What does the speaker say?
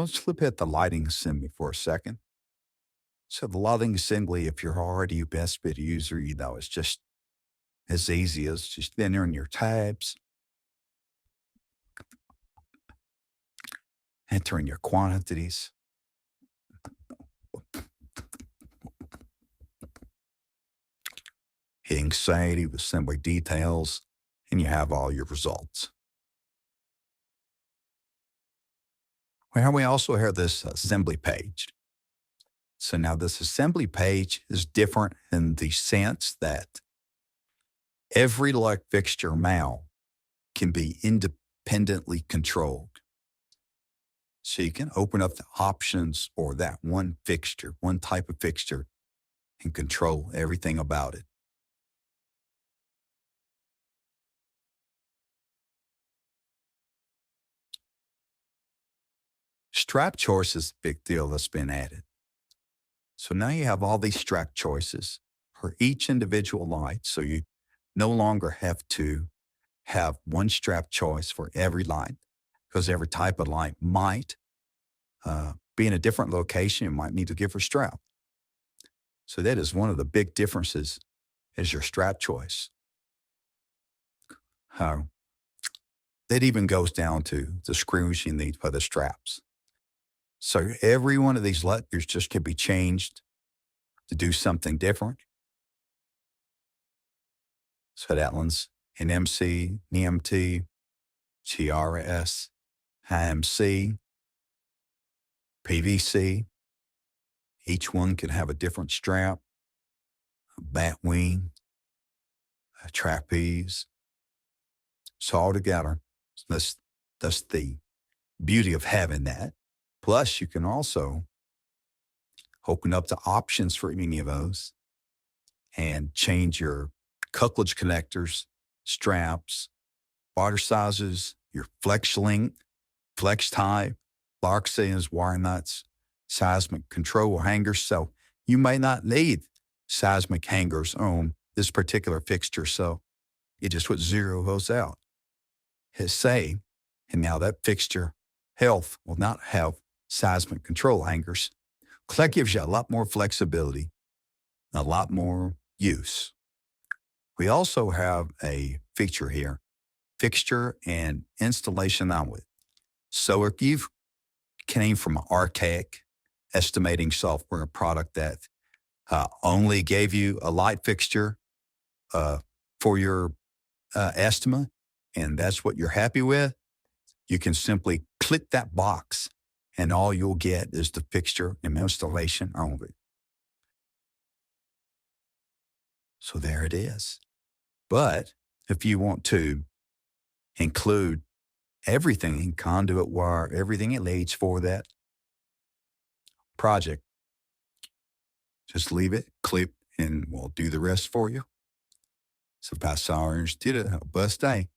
let's look at the lighting assembly for a second. So the lighting assembly, if you're already a best bit user, it's just as easy as just entering your tabs, entering your quantities, hitting save, assembly details, and you have all your results. Well, we also have this assembly page. So now this assembly page is different in the sense that every light fixture mount can be independently controlled. So you can open up the options for that one fixture, one type of fixture, and control everything about it. Strap choice is a big deal that's been added. So now you have all these strap choices for each individual light. So you no longer have to have one strap choice for every light because every type of light might be in a different location. You might need to give a strap. So that is one of the big differences is your strap choice. That even goes down to the screws you need for the straps. So every one of these letters just can be changed to do something different. So that one's an MC, NMT, GRS, IMC, PVC. Each one can have a different strap, a bat wing, a trapeze. So all together, that's the beauty of having that. Plus, you can also open up the options for any of those and change your couplage connectors, straps, water sizes, your flex length, flex type, lark seals, wire nuts, seismic control hangers. So you may not need seismic hangers on this particular fixture. So you just put zero those out. Hit save, and now that fixture health will not have seismic control hangers. That gives you a lot more flexibility, a lot more use. We also have a feature here, fixture and installation outlet. So if you've came from an archaic estimating software product that only gave you a light fixture for your estimate, and that's what you're happy with, you can simply click that box and all you'll get is the fixture and installation only. So there it is. But if you want to include everything, conduit wire, everything it needs for that project, just leave it, clip, and we'll do the rest for you. So if I saw orange did it, have a blessed day.